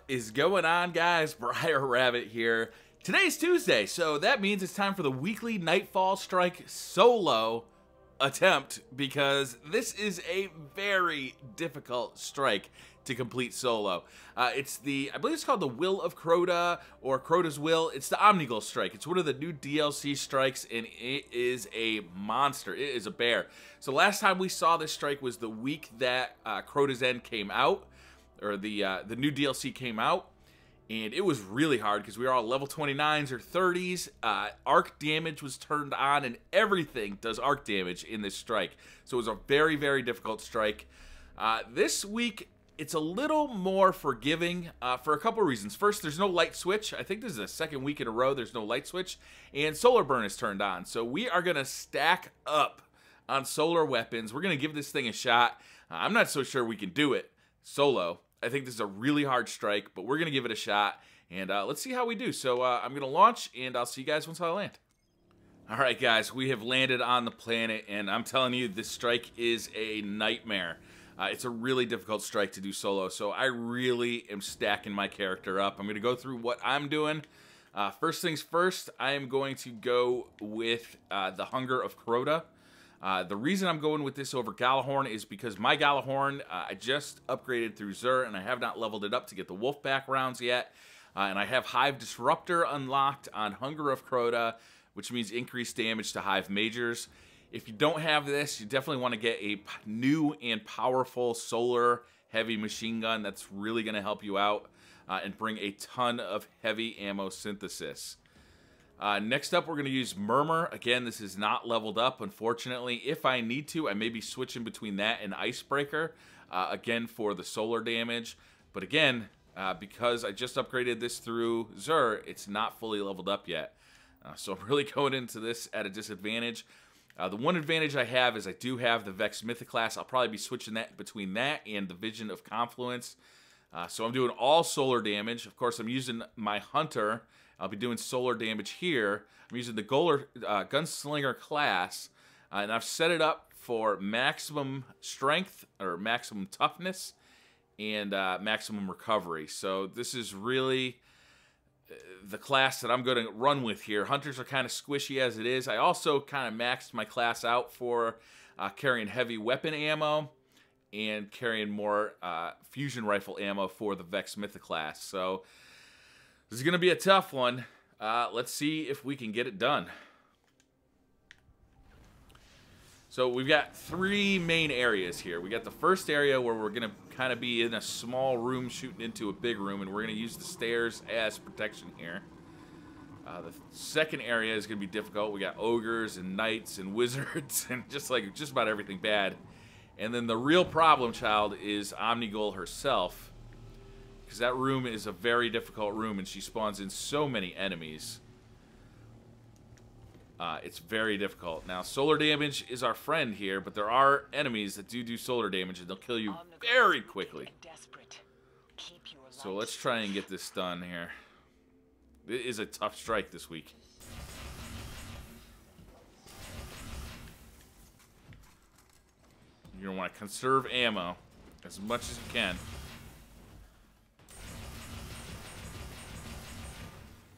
is going on, guys? BriarRabbit here. Today's Tuesday, so that means it's time for the weekly Nightfall Strike solo attempt, because this is a very difficult strike to complete solo. I believe it's called the Will of Crota, or Crota's Will. It's the Omnigul strike. It's one of the new DLC strikes, and it is a monster. It is a bear. So last time we saw this strike was the week that Crota's End came out, or the new DLC came out, and it was really hard because we were all level 29s or 30s. Arc damage was turned on, and everything does arc damage in this strike. So it was a very, very difficult strike. This week, it's a little more forgiving for a couple of reasons. First, there's no light switch. I think this is the second week in a row there's no light switch, and solar burn is turned on. So we are going to stack up on solar weapons. We're going to give this thing a shot. I'm not so sure we can do it solo. I think this is a really hard strike, but we're going to give it a shot, and let's see how we do. So I'm going to launch, and I'll see you guys once I land. All right, guys, we have landed on the planet, and I'm telling you, this strike is a nightmare. It's a really difficult strike to do solo, so I really am stacking my character up. I'm going to go through what I'm doing. First things first, I am going to go with the Hunger of Crota. The reason I'm going with this over Galahorn is because my Galahorn, I just upgraded through Zur, and I have not leveled it up to get the Wolfpack rounds yet. And I have Hive Disruptor unlocked on Hunger of Crota, which means increased damage to Hive Majors. If you don't have this, you definitely want to get a new and powerful solar heavy machine gun. That's really going to help you out and bring a ton of heavy ammo synthesis. Next up, we're going to use Murmur. Again, this is not leveled up, unfortunately. If I need to, I may be switching between that and Icebreaker, again, for the solar damage. But again, because I just upgraded this through Zur, it's not fully leveled up yet. So I'm really going into this at a disadvantage. The one advantage I have is I do have the Vex Mythic class. I'll probably be switching that between that and the Vision of Confluence. So I'm doing all solar damage. Of course, I'm using my Hunter. I'll be doing solar damage here. I'm using the Gunslinger class, and I've set it up for maximum strength, or maximum toughness, and maximum recovery. So this is really the class that I'm going to run with here. Hunters are kind of squishy as it is. I also kind of maxed my class out for carrying heavy weapon ammo and carrying more fusion rifle ammo for the Vex Mythic class. So this is going to be a tough one. Let's see if we can get it done. So we've got three main areas here. We got the first area where we're going to kind of be in a small room shooting into a big room, and we're going to use the stairs as protection here. The second area is going to be difficult. We got ogres and knights and wizards and just about everything bad. And then the real problem child is Omnigul herself, because that room is a very difficult room, and she spawns in so many enemies. It's very difficult. Now, solar damage is our friend here, but there are enemies that do solar damage, and they'll kill you very quickly. So let's try and get this done here. It is a tough strike this week. You're going to want to conserve ammo as much as you can.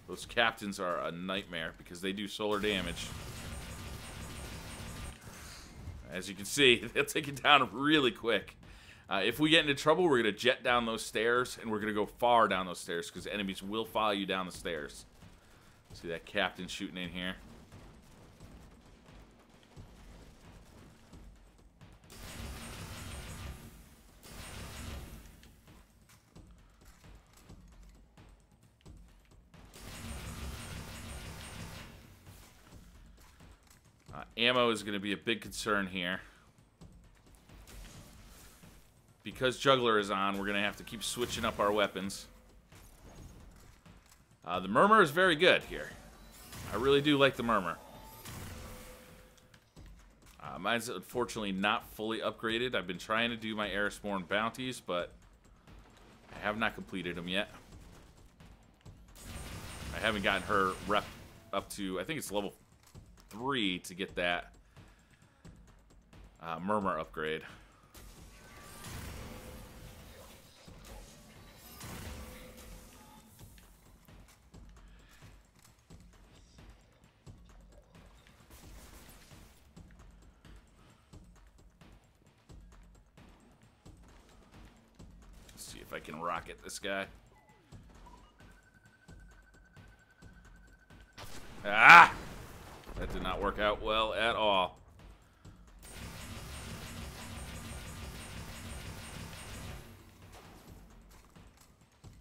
Those captains are a nightmare because they do solar damage. As you can see, they'll take it down really quick. If we get into trouble, we're going to jet down those stairs, and we're going to go far down those stairs because enemies will follow you down the stairs. See that captain shooting in here. Ammo is going to be a big concern here. Because Juggler is on, we're going to have to keep switching up our weapons. The Murmur is very good here. I really do like the Murmur. Mine's unfortunately not fully upgraded. I've been trying to do my Erisborn bounties, but I have not completed them yet. I haven't gotten her rep up to, I think it's level 3 to get that Murmur upgrade. if I can rocket this guy. Ah! That did not work out well at all.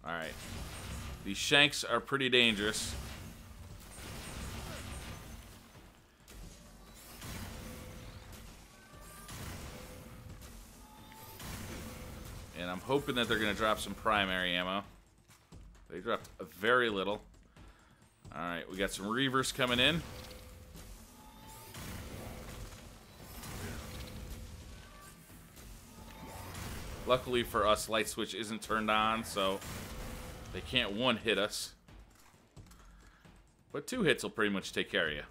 Alright. These shanks are pretty dangerous. And I'm hoping that they're going to drop some primary ammo. They dropped very little. Alright, we got some Reavers coming in. Luckily for us, light switch isn't turned on, so they can't one hit us. But 2 hits will pretty much take care of you.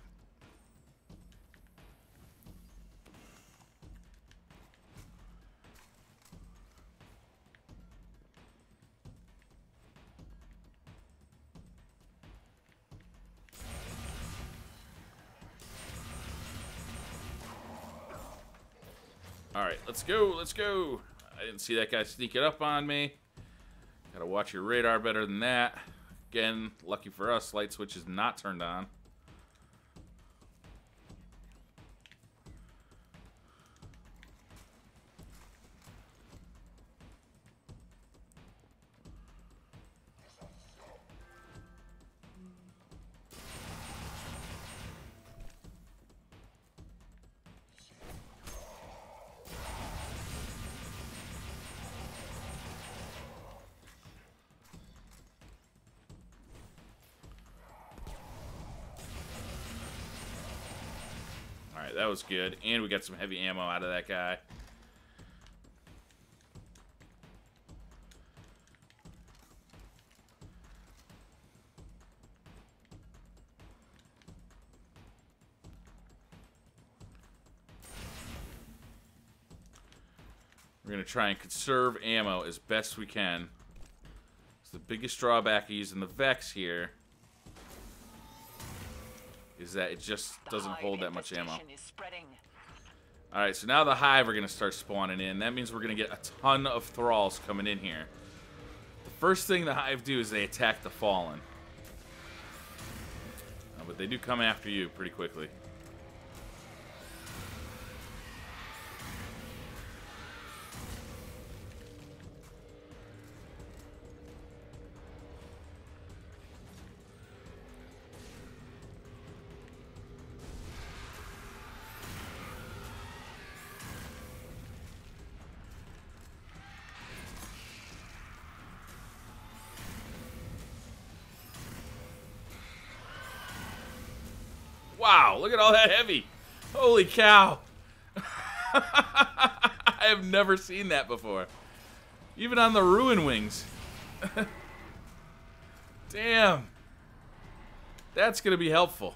Alright, let's go, let's go. I didn't see that guy sneaking up on me. Gotta watch your radar better than that. Again, lucky for us, light switch is not turned on. Alright, that was good. And we got some heavy ammo out of that guy. We're going to try and conserve ammo as best we can. So the biggest drawback of using the Vex here is that it just doesn't hold that much ammo. Alright, so now the Hive are going to start spawning in. That means we're going to get a ton of Thralls coming in here. The first thing the Hive do is they attack the Fallen. But they do come after you pretty quickly. Wow, look at all that heavy. Holy cow. I have never seen that before. Even on the Ruin Wings. Damn. That's going to be helpful.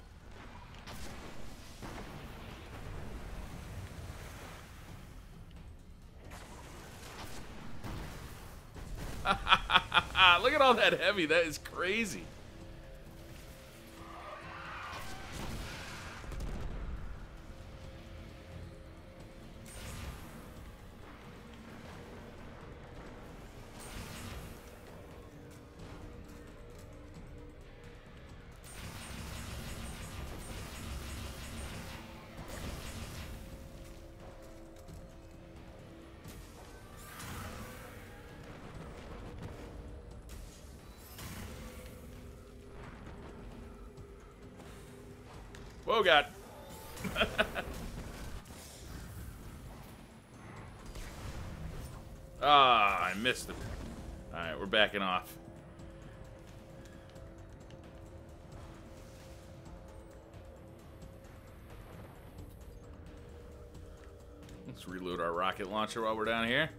Look at all that heavy. That is crazy. Oh, God. Ah, I missed him. Alright, we're backing off. Let's reload our rocket launcher while we're down here.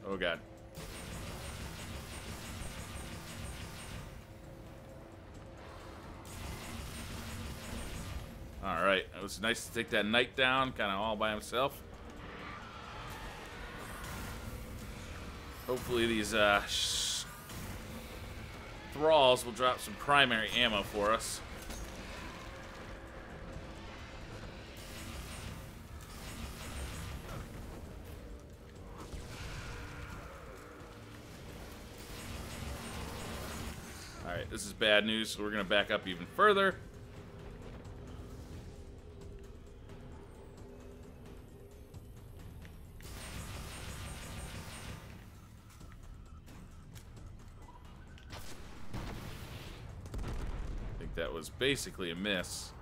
Oh, God. Alright, it was nice to take that knight down, kind of all by himself. Hopefully these Thralls will drop some primary ammo for us. Alright, this is bad news, so we're going to back up even further. I think that was basically a miss.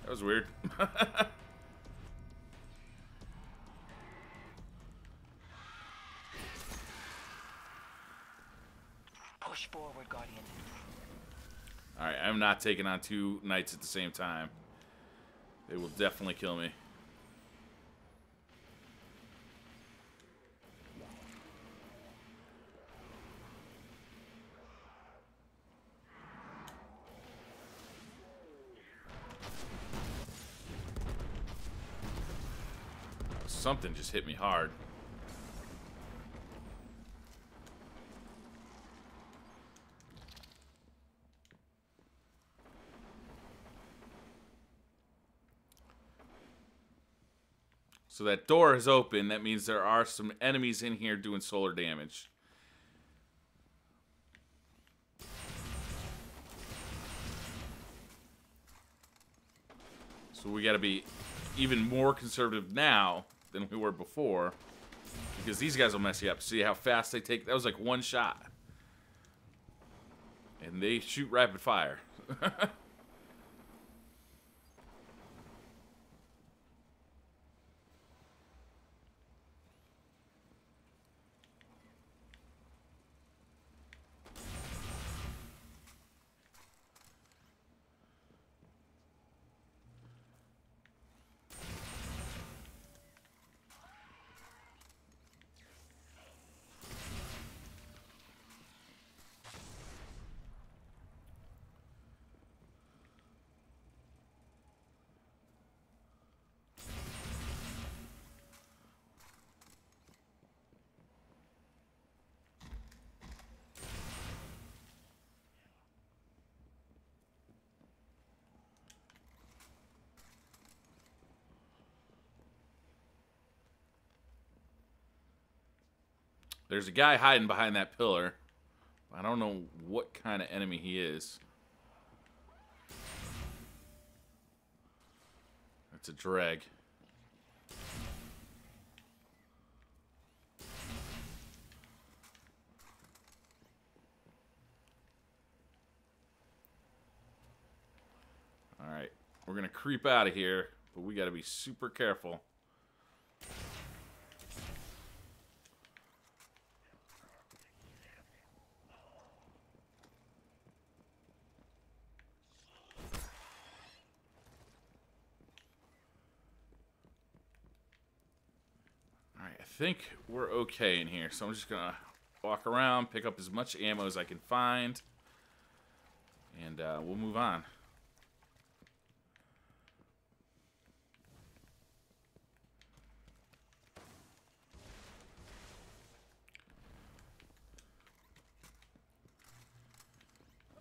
That was weird. Push forward, Guardian. Alright, I'm not taking on 2 knights at the same time. They will definitely kill me. Something just hit me hard. So that door is open. That means there are some enemies in here doing solar damage. So we got to be even more conservative now than we were before, because these guys will mess you up. See how fast they take? That was like 1 shot. And they shoot rapid fire. There's a guy hiding behind that pillar. I don't know what kind of enemy he is. That's a drag. Alright, we're gonna creep out of here, but we gotta be super careful. I think we're okay in here, so I'm just gonna walk around, pick up as much ammo as I can find, and we'll move on.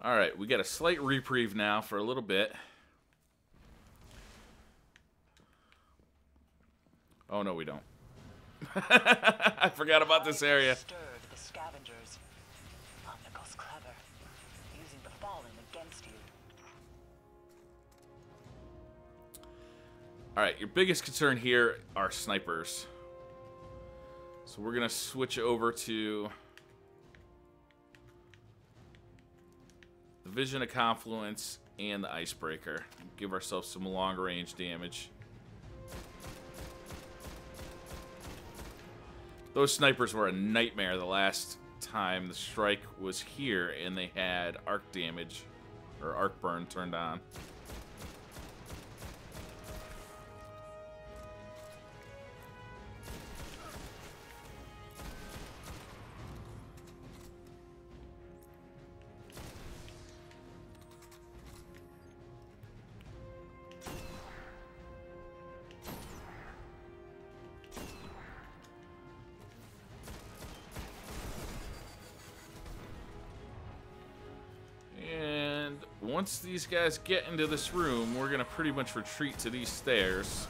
Alright, we got a slight reprieve now for a little bit. Oh no, we don't. I forgot about this area. The scavengers. Omnical's clever, using the fallen against you. Alright, your biggest concern here are snipers. So we're gonna switch over to the Vision of Confluence and the Icebreaker. Give ourselves some long range damage. Those snipers were a nightmare the last time the strike was here and they had arc damage, or arc burn turned on. Once these guys get into this room, we're going to pretty much retreat to these stairs.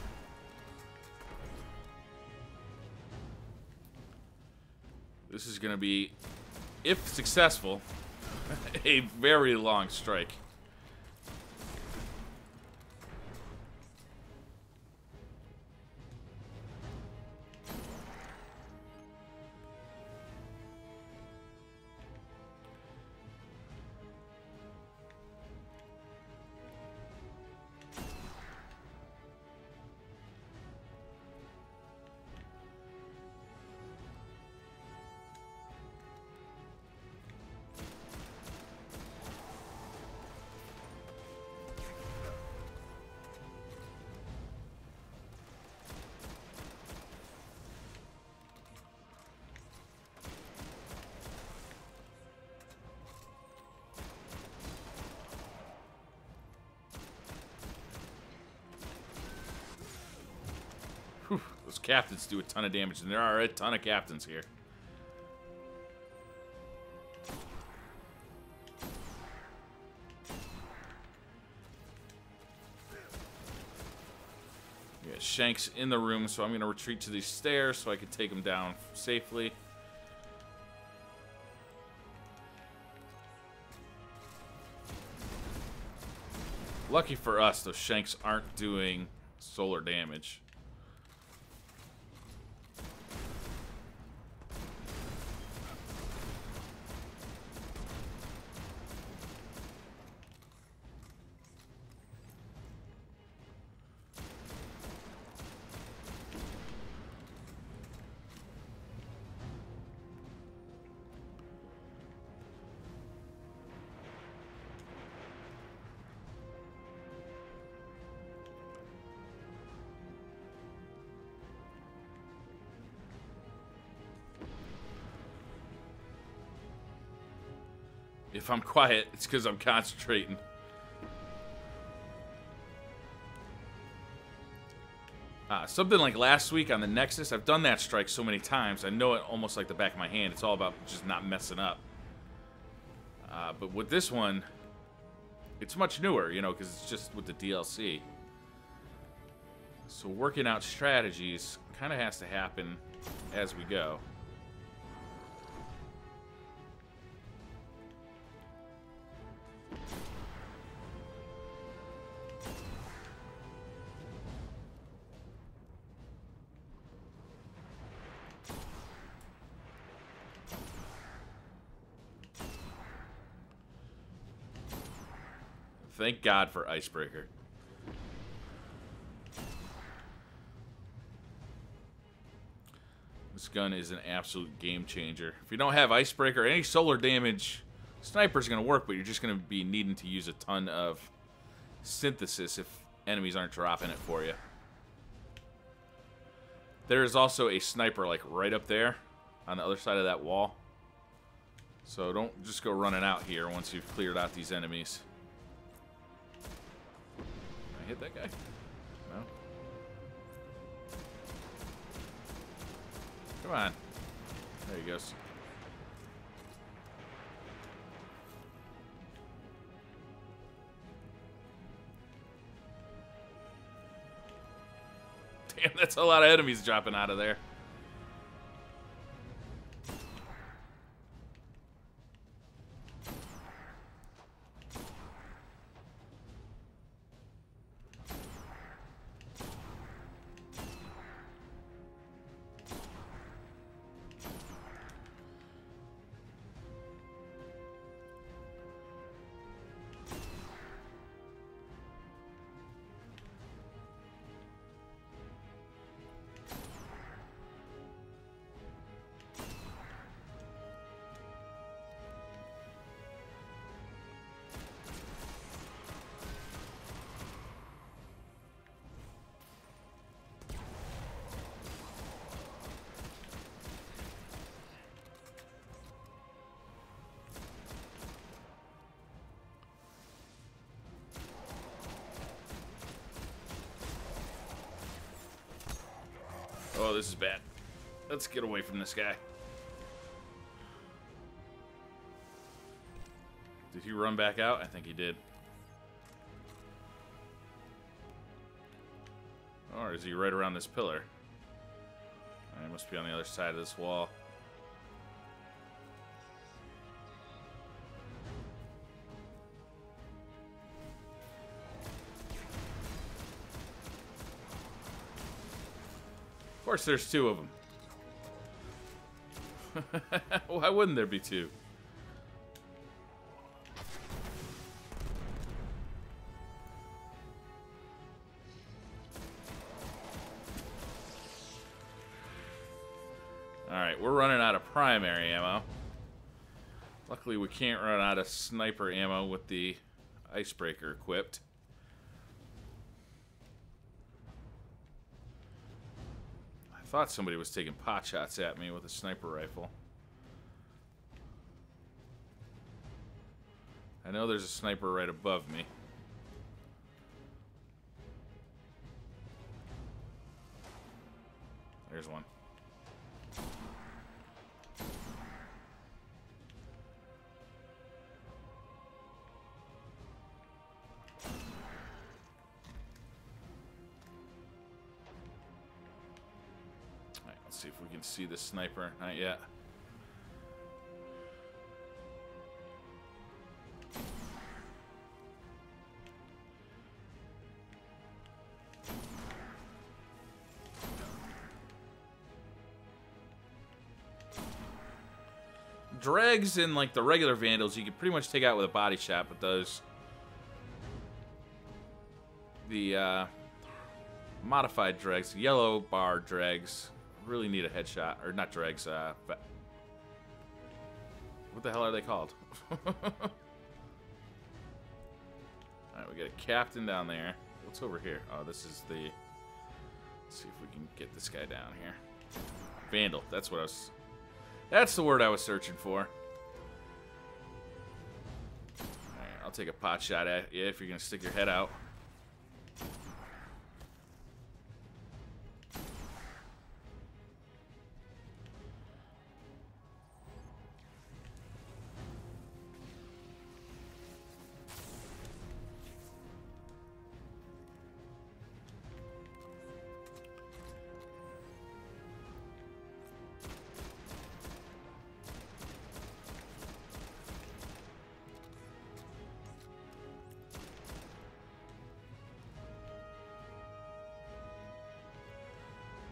This is going to be, if successful, a very long strike. Those captains do a ton of damage, and there are a ton of captains here. Yeah, Shank's in the room, so I'm going to retreat to these stairs so I can take him down safely. Lucky for us, those Shanks aren't doing solar damage. If I'm quiet, it's because I'm concentrating. Something like last week on the Nexus, I've done that strike so many times, I know it almost like the back of my hand. It's all about just not messing up. But with this one, it's much newer, you know, because it's just with the DLC. So working out strategies kind of has to happen as we go. Thank God for Icebreaker. This gun is an absolute game changer. If you don't have Icebreaker, any solar damage, Sniper's going to work, but you're just going to be needing to use a ton of synthesis if enemies aren't dropping it for you. There is also a Sniper like right up there on the other side of that wall. So don't just go running out here once you've cleared out these enemies. Can I hit that guy? No. Come on. There he goes. Damn, that's a lot of enemies dropping out of there. Oh, this is bad. Let's get away from this guy. Did he run back out? I think he did. Or is he right around this pillar? He must be on the other side of this wall. course there's two of them. Why wouldn't there be two? Alright, we're running out of primary ammo. Luckily we can't run out of sniper ammo with the icebreaker equipped. I thought somebody was taking pot shots at me with a sniper rifle. I know there's a sniper right above me. There's one. See if we can see the sniper. Not yet. Dregs and like the regular vandals you can pretty much take out with a body shot, but those the modified dregs, yellow bar dregs, really need a headshot. Or not dregs, but what the hell are they called? Alright, we got a captain down there. What's over here? Oh, this is the... Let's see if we can get this guy down here. Vandal, that's what I was... That's the word I was searching for. Alright, I'll take a pot shot at you if you're gonna stick your head out.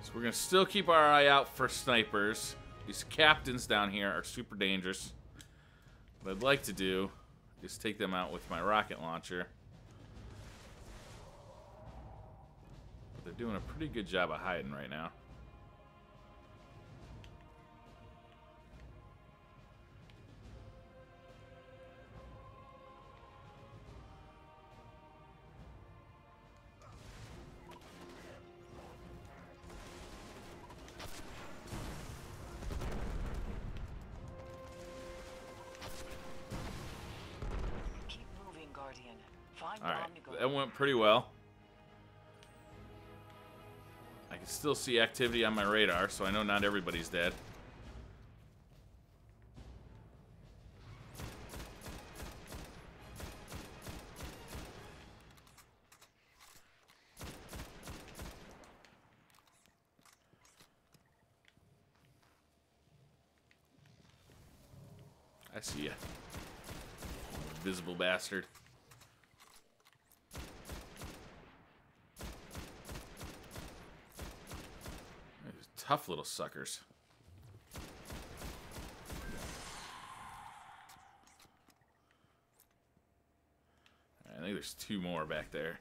So we're going to still keep our eye out for snipers. These captains down here are super dangerous. What I'd like to do is take them out with my rocket launcher. But they're doing a pretty good job of hiding right now. Alright, that went pretty well. I can still see activity on my radar, so I know not everybody's dead. I see ya. Invisible bastard. Tough little suckers. I think there's two more back there.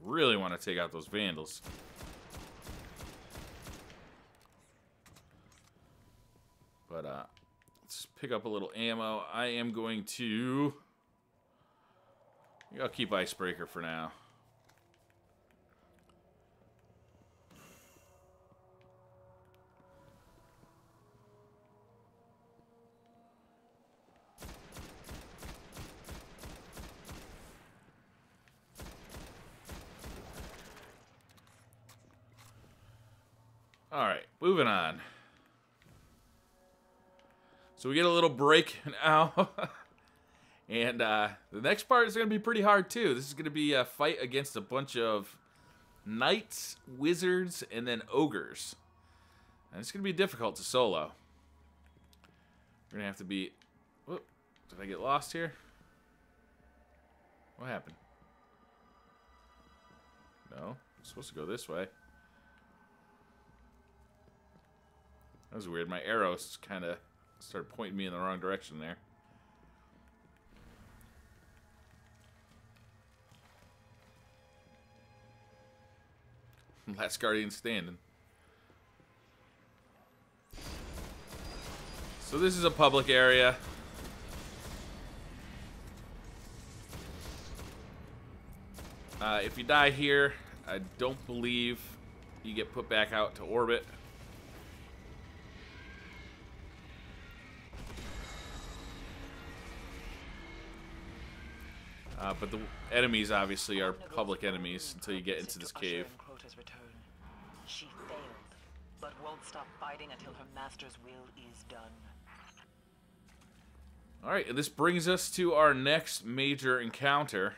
Really want to take out those vandals. But let's pick up a little ammo. I am going to... I'll keep icebreaker for now. Alright, moving on. So we get a little break now. And the next part is going to be pretty hard, too. This is going to be a fight against a bunch of knights, wizards, and then ogres. And it's going to be difficult to solo. We're going to have to be... Whoop, did I get lost here? What happened? No, I'm supposed to go this way. That was weird. My arrows kind of started pointing me in the wrong direction there. Last Guardian standing. So this is a public area. If you die here, I don't believe you get put back out to orbit. But the enemies obviously are public enemies until you get into this cave. Crota's return. She failed, but won't stop fighting until her master's will is done. Alright, and this brings us to our next major encounter.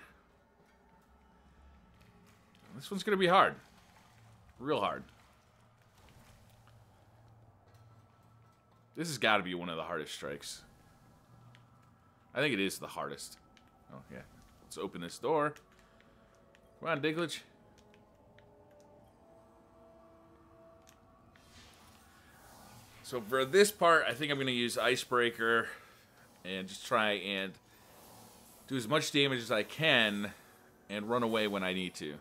This one's going to be hard. Real hard. This has got to be one of the hardest strikes. I think it is the hardest. Oh, yeah. Let's open this door. Come on, Dinklage. So for this part, I think I'm going to use Icebreaker and just try and do as much damage as I can and run away when I need to.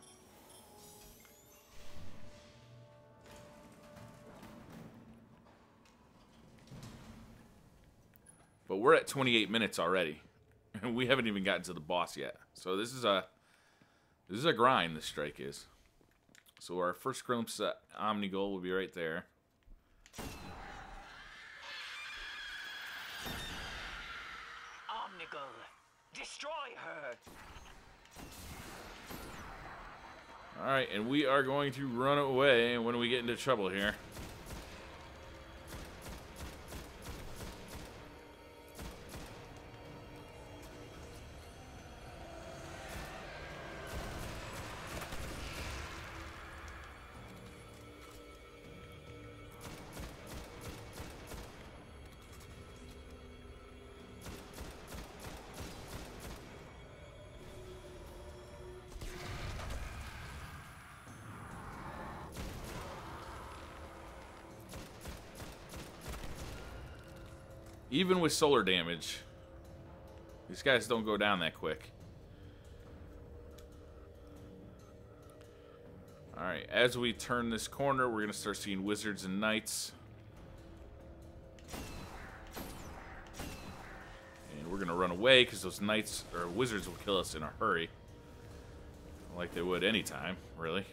But we're at 28 minutes already. And we haven't even gotten to the boss yet. So this is a grind, this strike is. So our first glimpse at Omnigul will be right there. Omnigul, destroy her! Alright, and we are going to run away when we get into trouble here. Even with solar damage, these guys don't go down that quick. Alright, as we turn this corner, we're going to start seeing wizards and knights. And we're going to run away because those knights or wizards will kill us in a hurry. Like they would anytime, really.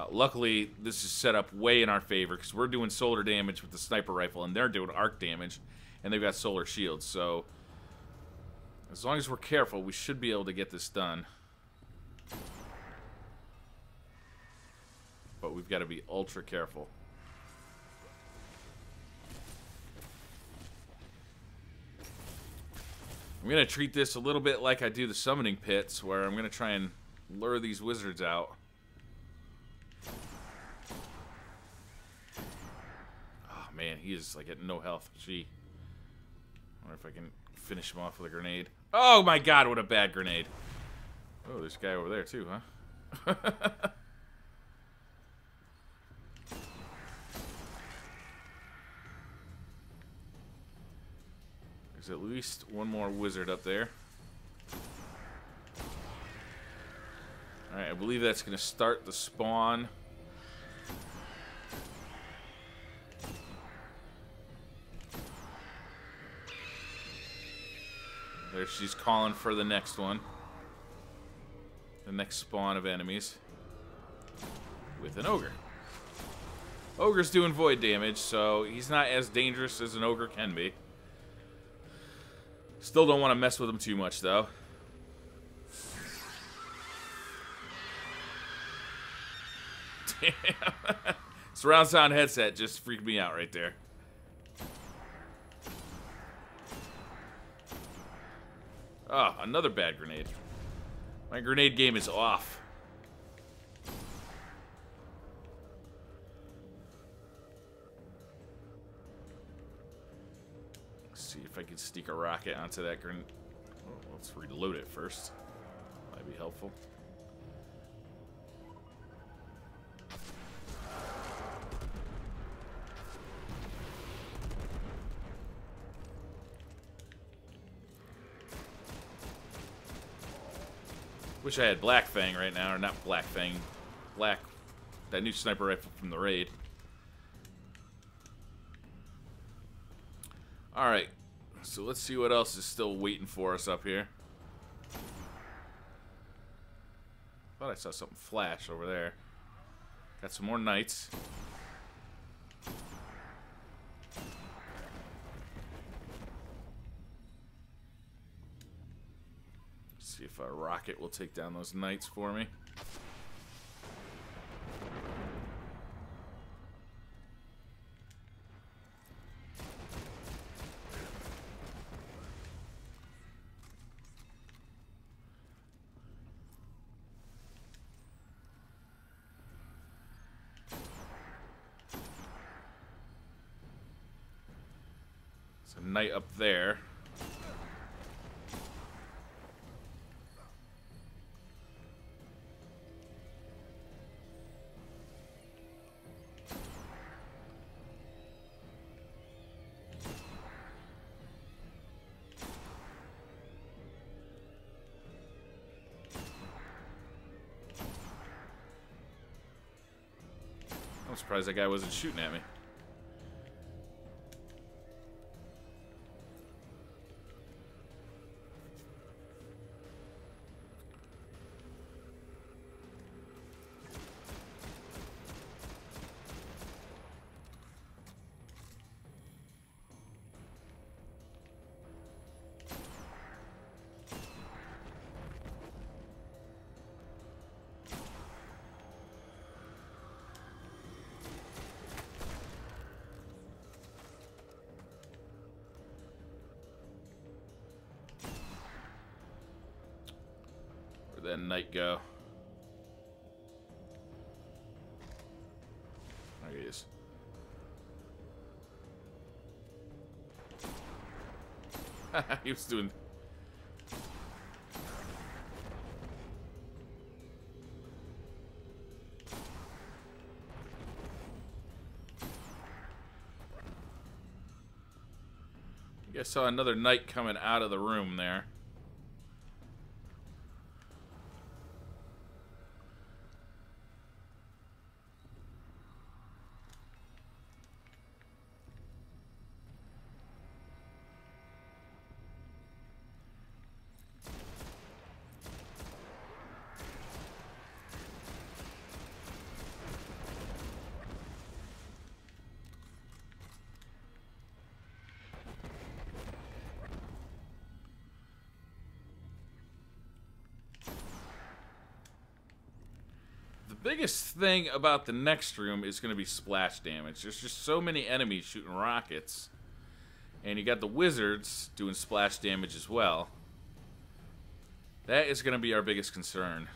Luckily, this is set up way in our favor because we're doing solar damage with the sniper rifle and they're doing arc damage and they've got solar shields. So, as long as we're careful, we should be able to get this done. But we've got to be ultra careful. I'm going to treat this a little bit like I do the summoning pits, where I'm going to try and lure these wizards out. Man, he is like at no health. Gee. I wonder if I can finish him off with a grenade. Oh my god, what a bad grenade. Oh, there's a guy over there too, huh? There's at least one more wizard up there. Alright, I believe that's going to start the spawn. There, she's calling for the next one. The next spawn of enemies. With an ogre. Ogre's doing void damage, so he's not as dangerous as an ogre can be. Still don't want to mess with him too much, though. Damn. Surround sound headset just freaked me out right there. Oh, another bad grenade. My grenade game is off. Let's see if I can sneak a rocket onto that grenade. Oh, let's reload it first. Might be helpful. Wish I had Black Fang right now, or not Black Fang, Black, that new sniper rifle from the raid. Alright, so let's see what else is still waiting for us up here. Thought I saw something flash over there. Got some more knights. See if a rocket will take down those knights for me. There's a knight up there. I'm surprised that guy wasn't shooting at me. Where'd that knight go? There he is. He was doing... I saw another knight coming out of the room there. The biggest thing about the next room is going to be splash damage. There's just so many enemies shooting rockets. And you got the wizards doing splash damage as well. That is going to be our biggest concern.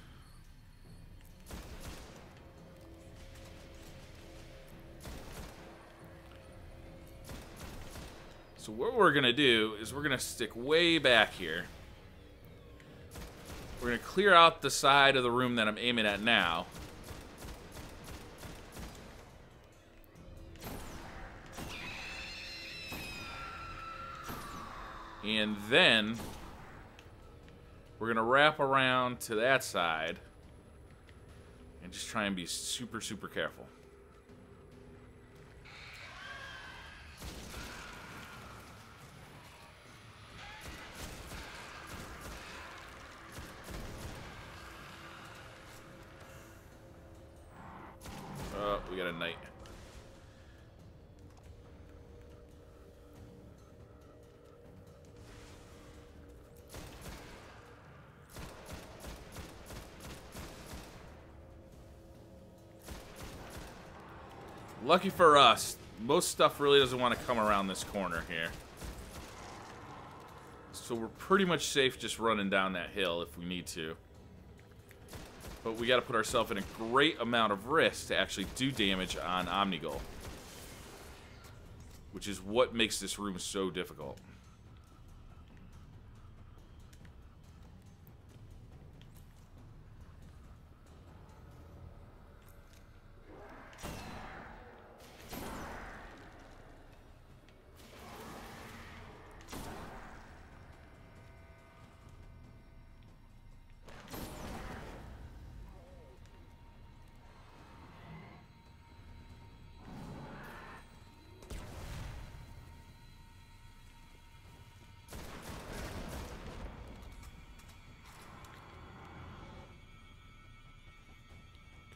So what we're going to do is we're going to stick way back here. We're going to clear out the side of the room that I'm aiming at now. And then we're going to wrap around to that side and just try and be super, super careful. Oh, we got a knight. Lucky for us, most stuff really doesn't want to come around this corner here. So we're pretty much safe just running down that hill if we need to. But we got to put ourselves in a great amount of risk to actually do damage on Omnigul. Which is what makes this room so difficult.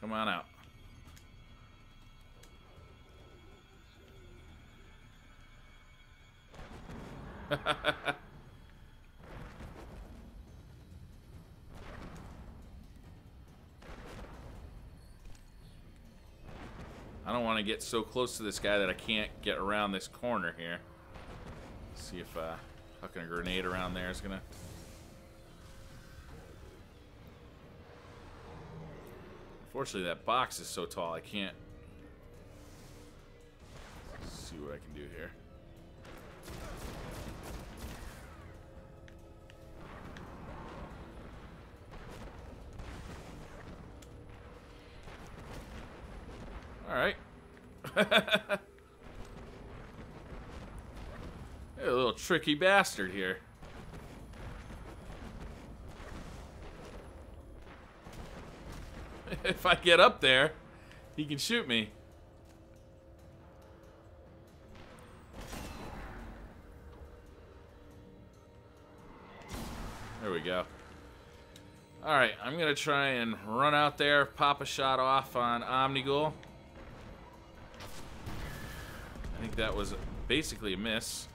Come on out. I don't want to get so close to this guy that I can't get around this corner here. See if hucking a grenade around there is gonna. Unfortunately, that box is so tall I can't. Let's see what I can do here. All right. A little tricky bastard here. If I get up there, he can shoot me. There we go. Alright, I'm going to try and run out there, pop a shot off on Omnigul. I think that was basically a miss.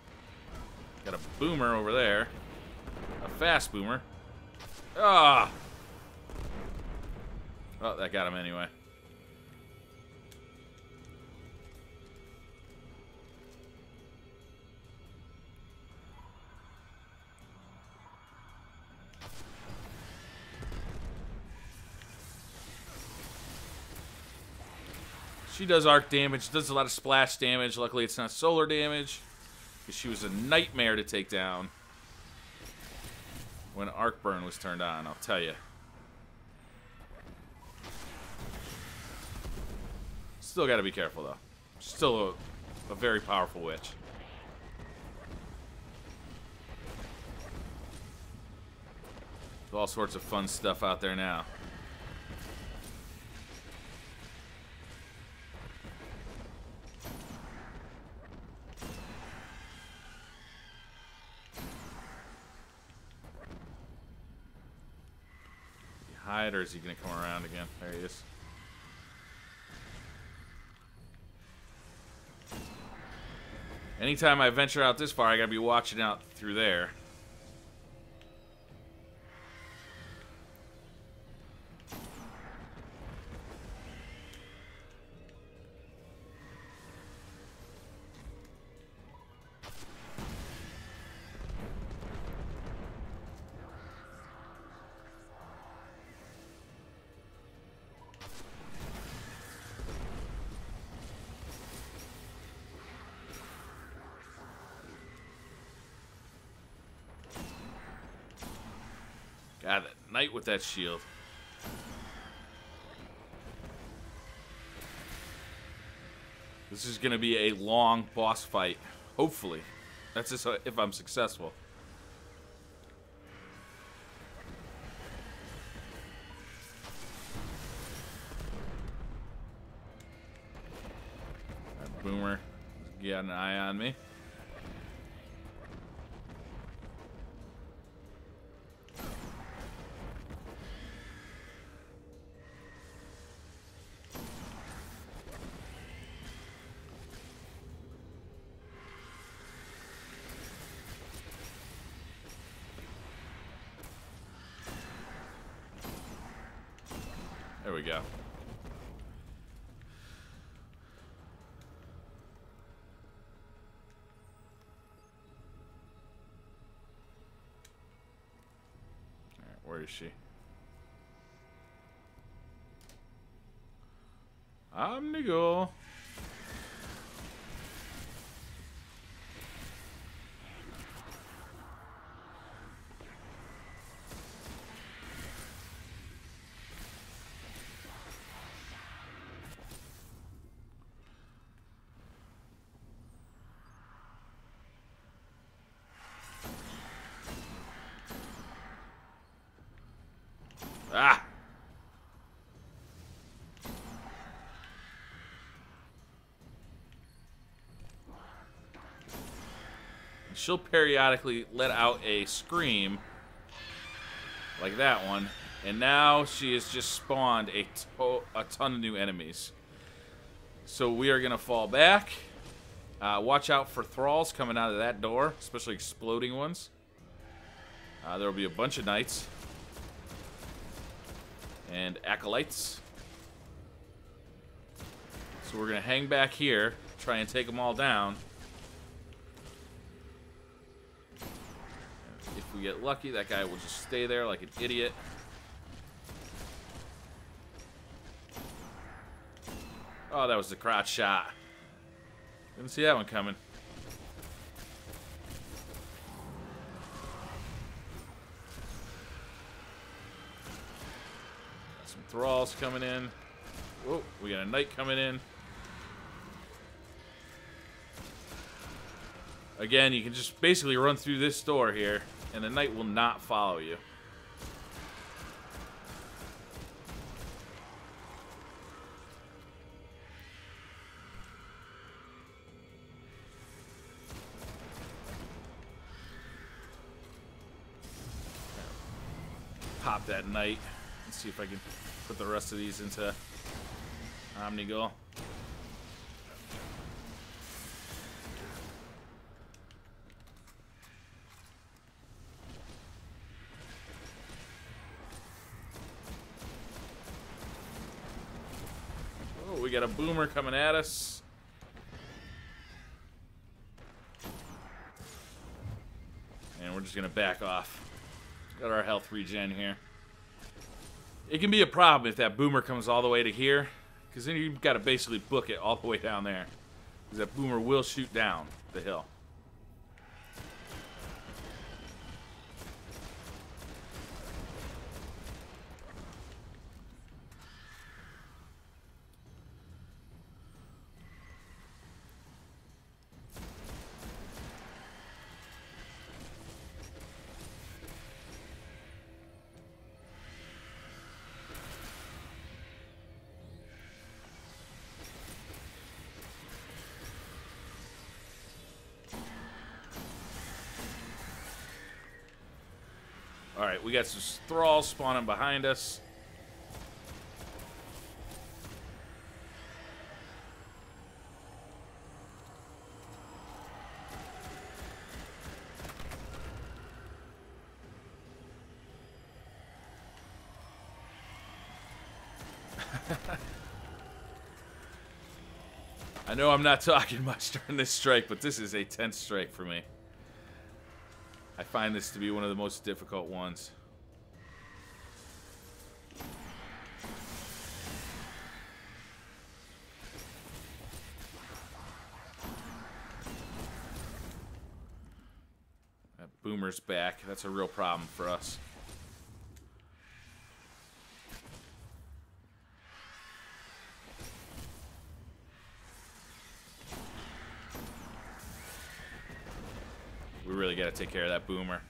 Got a boomer over there. A fast boomer. Ah! Oh, that got him anyway. She does arc damage, does a lot of splash damage. Luckily, it's not solar damage, because she was a nightmare to take down when arc burn was turned on, I'll tell you. Still got to be careful, though. Still a very powerful witch. There's all sorts of fun stuff out there now. Hide, or is he going to come around again? There he is. Anytime I venture out this far, I gotta be watching out through there. God, that knight with that shield. This is going to be a long boss fight. Hopefully. That's just if I'm successful. That boomer got an eye on me. There we go. is she? Omnigul. Ah! She'll periodically let out a scream like that one, and now she has just spawned a ton of new enemies. So we are gonna fall back. Watch out for thralls coming out of that door, especially exploding ones. There will be a bunch of knights and acolytes. So we're gonna hang back here, try and take them all down. If we get lucky, that guy will just stay there like an idiot. Oh, that was the crotch shot. Didn't see that one coming. Got some thralls coming in. Whoa, we got a knight coming in. Again, you can just basically run through this door here, and the knight will not follow you. Pop that knight. Let's see if I can put the rest of these into Omnigul. Oh, we got a boomer coming at us. And we're just gonna back off. Got our health regen here. It can be a problem if that boomer comes all the way to here, because then you've got to basically book it all the way down there, because that boomer will shoot down the hill. Alright, we got some thralls spawning behind us. I know I'm not talking much during this strike, but this is a tense strike for me. I find this to be one of the most difficult ones. That boomer's back. That's a real problem for us. We really got to take care of that boomer.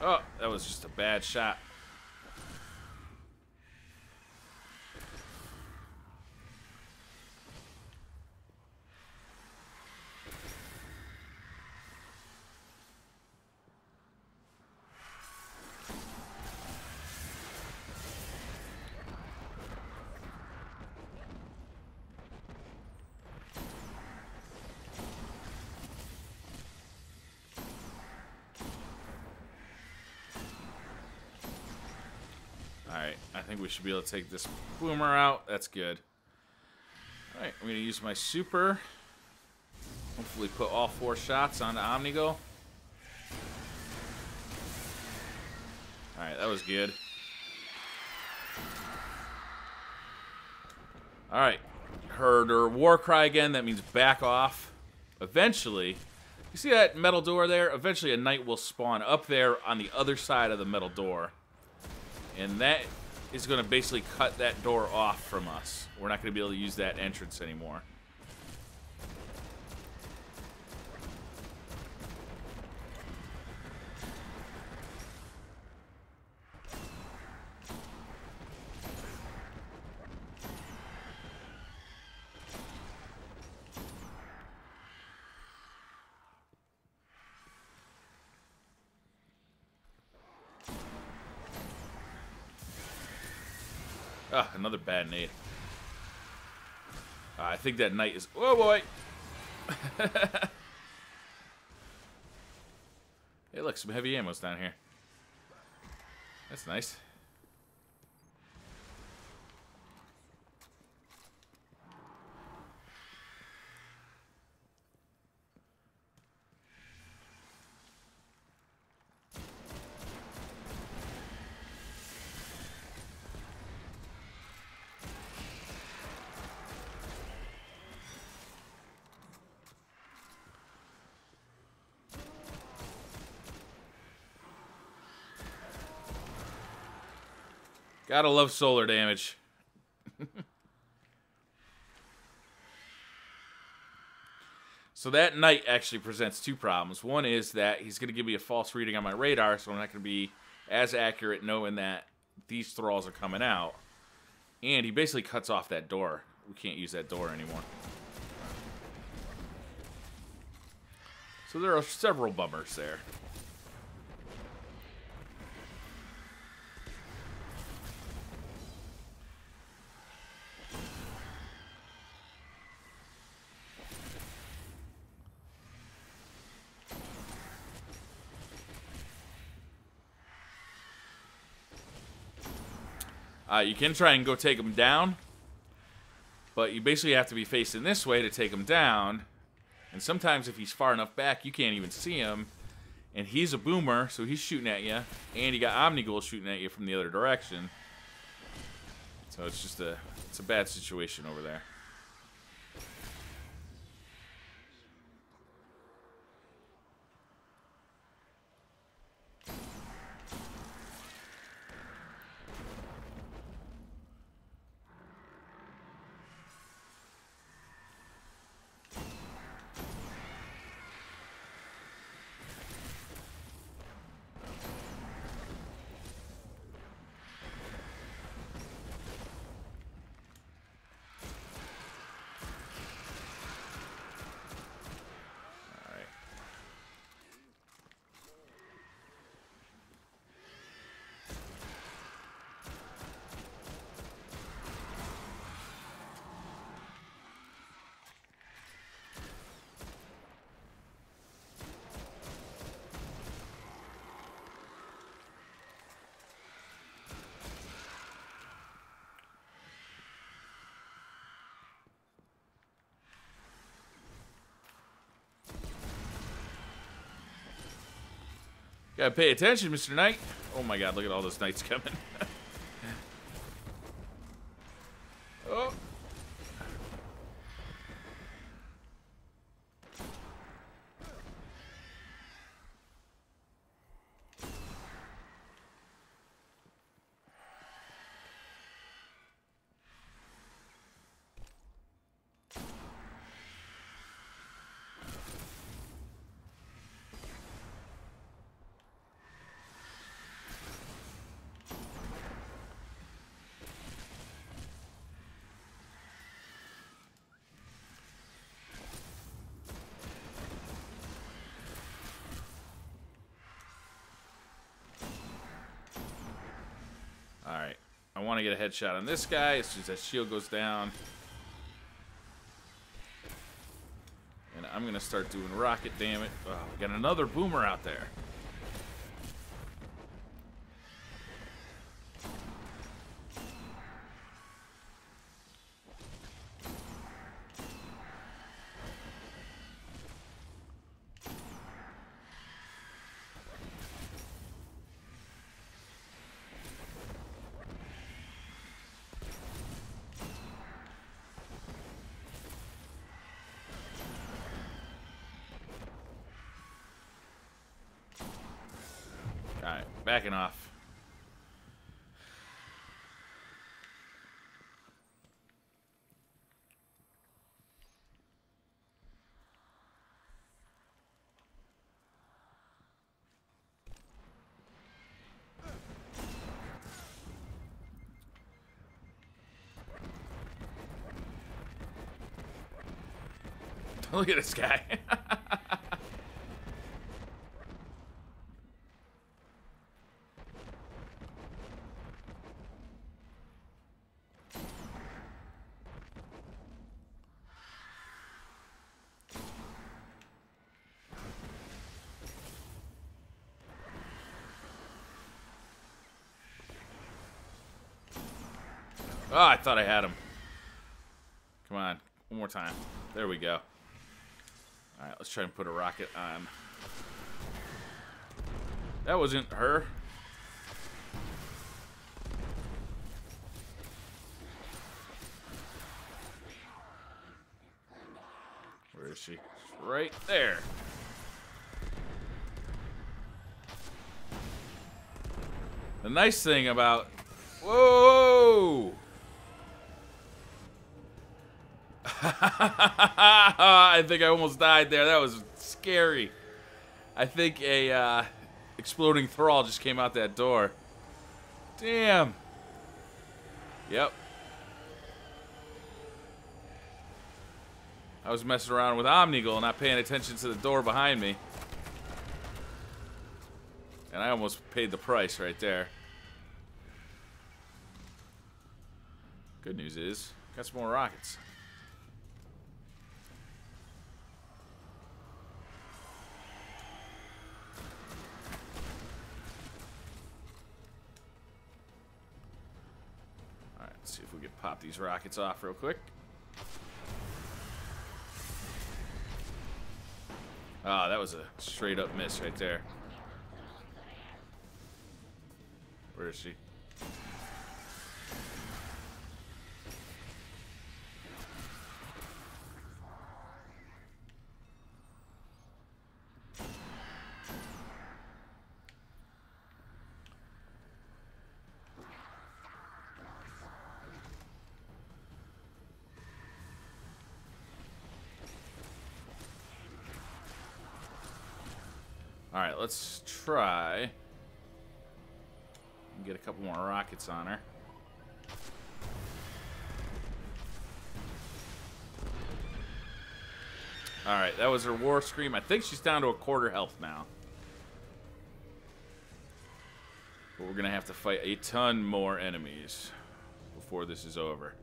Oh, that was just a bad shot. Alright, I think we should be able to take this boomer out. That's good. Alright, I'm going to use my super. Hopefully put all 4 shots onto Omnigul. Alright, that was good. Alright. Heard her war cry again. That means back off. Eventually, you see that metal door there? Eventually a knight will spawn up there on the other side of the metal door. And that is going to basically cut that door off from us. We're not going to be able to use that entrance anymore. Ah, another bad nade. I think that knight is... Oh, boy! Hey, look, some heavy ammo's down here. That's nice. Gotta love solar damage. So that knight actually presents two problems. One is that he's going to give me a false reading on my radar, so I'm not going to be as accurate knowing that these thralls are coming out. And he basically cuts off that door. We can't use that door anymore. So there are several bummers there. You can try and go take him down, but you basically have to be facing this way to take him down. And sometimes if he's far enough back, you can't even see him. And he's a boomer, so he's shooting at you. And you got Omnigul shooting at you from the other direction. So it's just it's a bad situation over there. Gotta pay attention, Mr. Knight. Oh my god, look at all those knights coming. Oh. Alright, I want to get a headshot on this guy as soon as that shield goes down. And I'm going to start doing rocket, damn it. Oh, we got another boomer out there. backing off. Look at this guy. Oh, I thought I had him. Come on. One more time. There we go. Alright, let's try and put a rocket on. That wasn't her. Where is she? She's right there. The nice thing about... Whoa! I think I almost died there. That was scary. I think a exploding thrall just came out that door. Damn. Yep. I was messing around with Omnigul, not paying attention to the door behind me. And I almost paid the price right there. Good news is, got some more rockets. Alright, let's see if we can pop these rockets off real quick. Ah, that was a straight up miss right there. Where is she? Alright, let's try and get a couple more rockets on her. Alright, that was her war scream. I think she's down to a quarter health now. But we're going to have to fight a ton more enemies before this is over.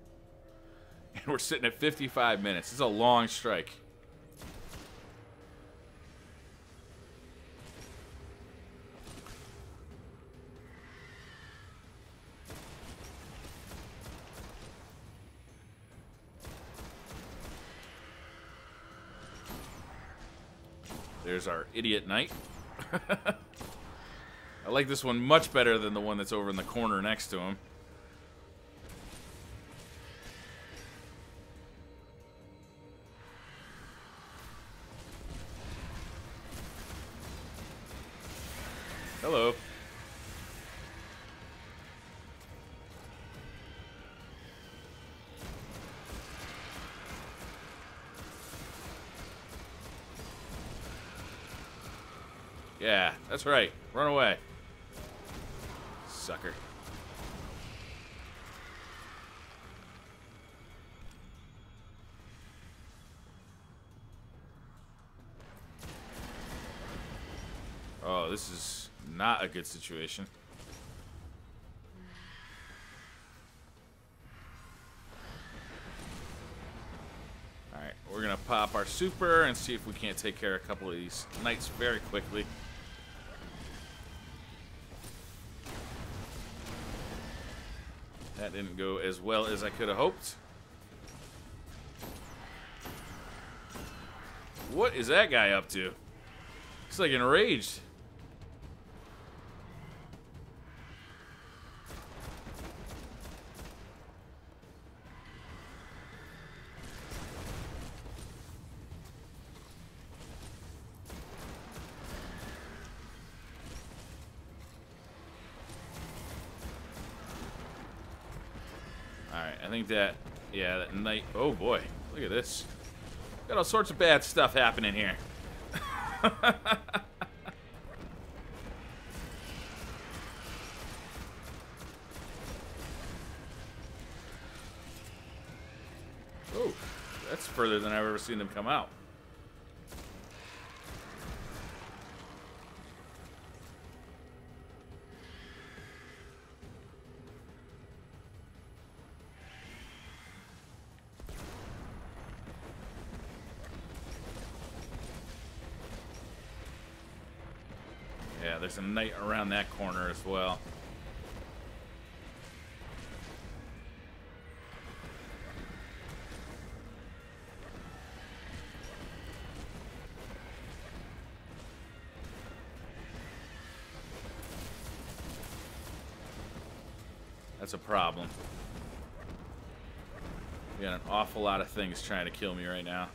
And we're sitting at 55 minutes. This is a long strike. There's our idiot knight. I like this one much better than the one that's over in the corner next to him. Hello. Yeah, that's right. Run away. Sucker. Oh, this is not a good situation. Alright, we're gonna pop our super and see if we can't take care of a couple of these knights very quickly. That didn't go as well as I could have hoped. What is that guy up to? He's like enraged. I think that, yeah, that night. Oh boy, look at this. Got all sorts of bad stuff happening here. Oh, that's further than I've ever seen them come out. Yeah, there's a knight around that corner as well. That's a problem. We got an awful lot of things trying to kill me right now.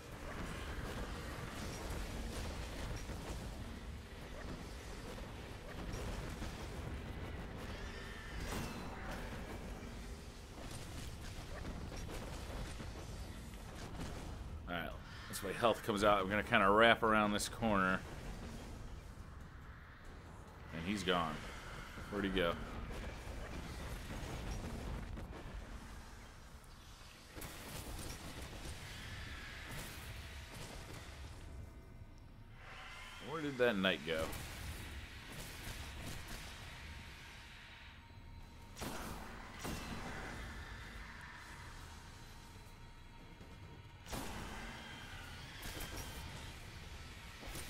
Alright, once my health comes out, I'm going to kind of wrap around this corner. And he's gone. Where'd he go? Where did that knight go?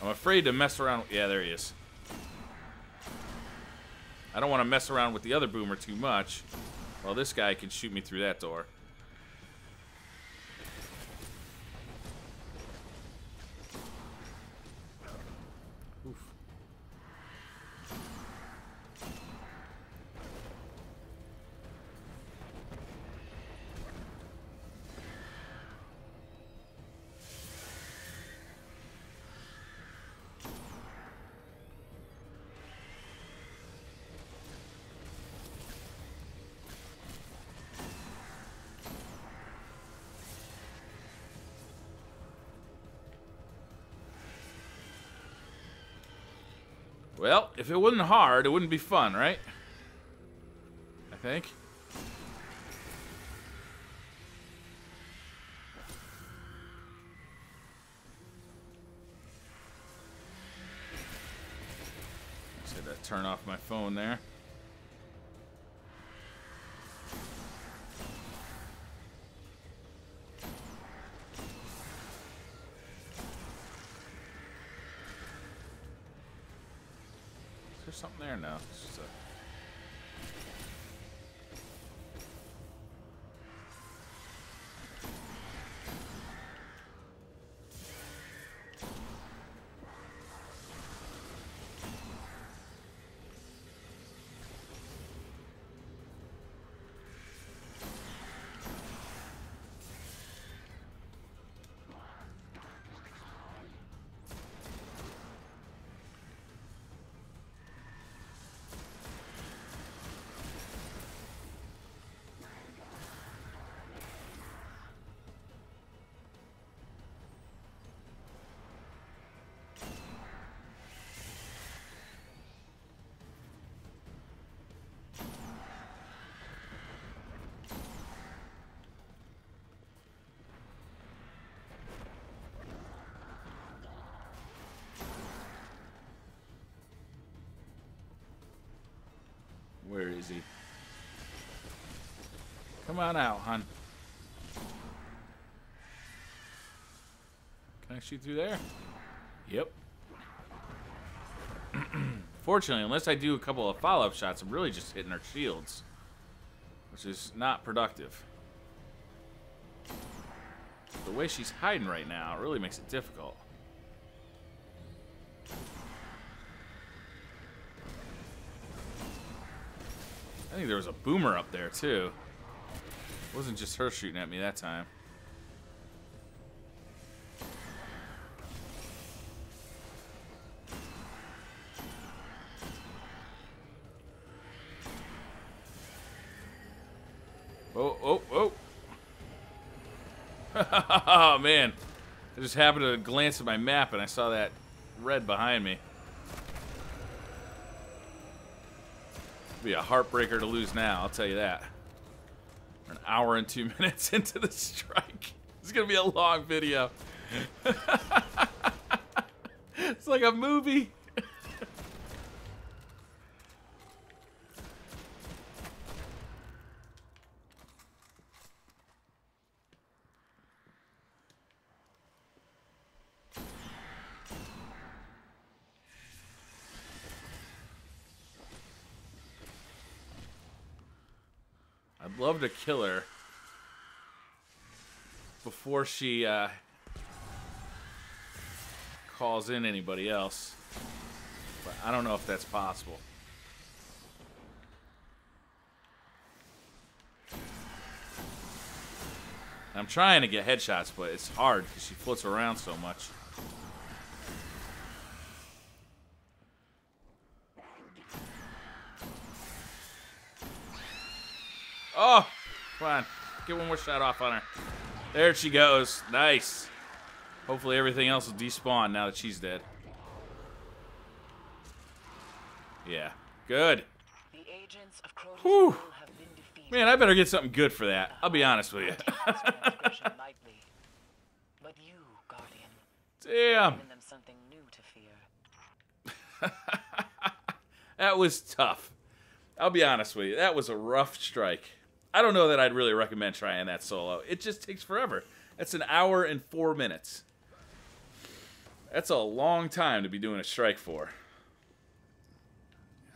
I'm afraid to mess around. Yeah, there he is. I don't want to mess around with the other boomer too much. Well, this guy can shoot me through that door. Oof. Well, if it wasn't hard, it wouldn't be fun, right? I think. Just had to turn off my phone there. Is there something there? No. It's just a... Where is he? Come on out, hon. Can I shoot through there? Yep. Fortunately, unless I do a couple of follow-up shots, I'm really just hitting her shields, which is not productive. The way she's hiding right now really makes it difficult. I think there was a boomer up there, too. It wasn't just her shooting at me that time. Oh, oh, oh. Oh, man. I just happened to glance at my map and I saw that red behind me. It'll be a heartbreaker to lose now, I'll tell you that. We're an hour and 2 minutes into the strike. It's gonna be a long video. It's like a movie. I'd love to kill her before she calls in anybody else, but I don't know if that's possible. I'm trying to get headshots, but it's hard because she floats around so much. Oh, come on. Get one more shot off on her. There she goes. Nice. Hopefully everything else will despawn now that she's dead. Yeah. Good. The agents of Crota's Whew. will have been defeated. Man, I better get something good for that. I'll be honest with you. Lightly. But you, Guardian, Damn. given them something new to fear. That was tough. I'll be honest with you. That was a rough strike. I don't know that I'd really recommend trying that solo. It just takes forever. That's an hour and 4 minutes. That's a long time to be doing a strike for.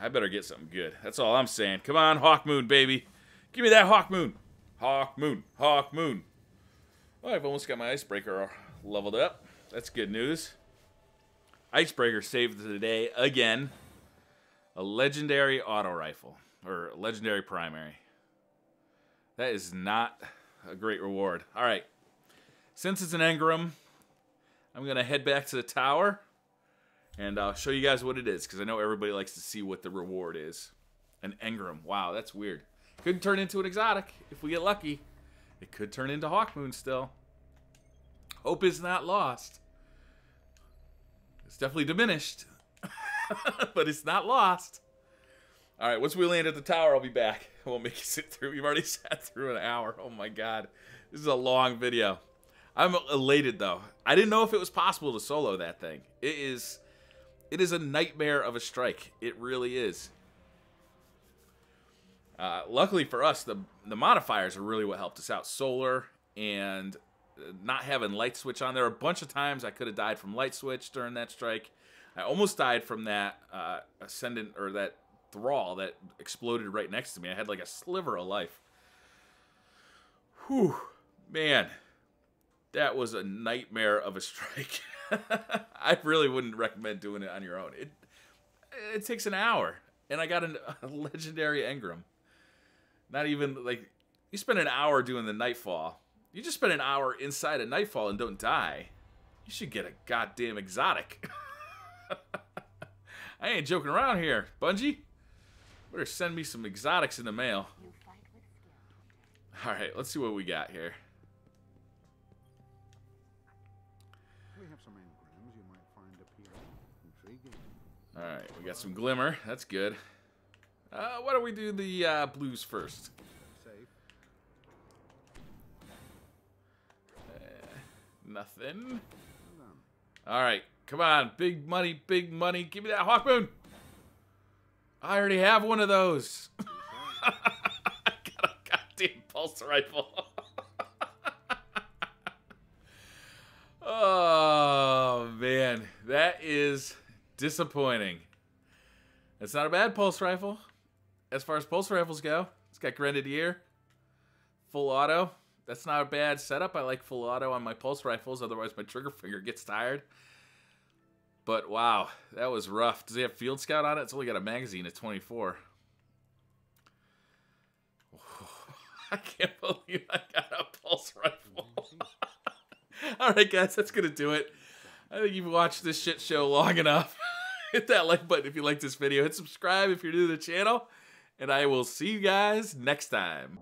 I better get something good. That's all I'm saying. Come on, Hawk Moon, baby. Give me that Hawk Moon. Hawk Moon. Hawk Moon. Oh, I've almost got my Icebreaker leveled up. That's good news. Icebreaker saved the day again. A legendary auto rifle. Or a legendary primary. That is not a great reward. All right. Since it's an engram, I'm going to head back to the tower. And I'll show you guys what it is. Because I know everybody likes to see what the reward is. An engram. Wow, that's weird. Could turn into an exotic if we get lucky. It could turn into Hawkmoon still. Hope is not lost. It's definitely diminished. But it's not lost. Alright, once we land at the tower, I'll be back. I won't make you sit through. We've already sat through an hour. Oh my god. This is a long video. I'm elated, though. I didn't know if it was possible to solo that thing. It is a nightmare of a strike. It really is. Luckily for us, the modifiers are really what helped us out. Solar and not having light switch on. There were a bunch of times I could have died from light switch during that strike. I almost died from that ascendant, or that thrall that exploded right next to me. I had like a sliver of life. Whew. Man, that was a nightmare of a strike. I really wouldn't recommend doing it on your own. It takes an hour, and I got a legendary engram. Not even, like, you spend an hour doing the Nightfall. You just spend an hour inside a Nightfall and don't die. You should get a goddamn exotic. I ain't joking around here, Bungie. Better send me some exotics in the mail. Alright, let's see what we got here. We have some engrams you might find appealing. Intriguing. Alright, we got some glimmer. That's good. Why don't we do the blues first? Safe. Nothing. Alright, come on. Big money, big money. Give me that Hawkmoon. I already have one of those. I got a goddamn pulse rifle. Oh, man. That is disappointing. It's not a bad pulse rifle. As far as pulse rifles go, it's got Grenadier, full auto. That's not a bad setup. I like full auto on my pulse rifles, otherwise my trigger finger gets tired. But wow, that was rough. Does he have Field Scout on it? It's only got a magazine at 24. I can't believe I got a pulse rifle. Alright guys, that's going to do it. I think you've watched this shit show long enough. Hit that like button if you like this video. Hit subscribe if you're new to the channel. And I will see you guys next time.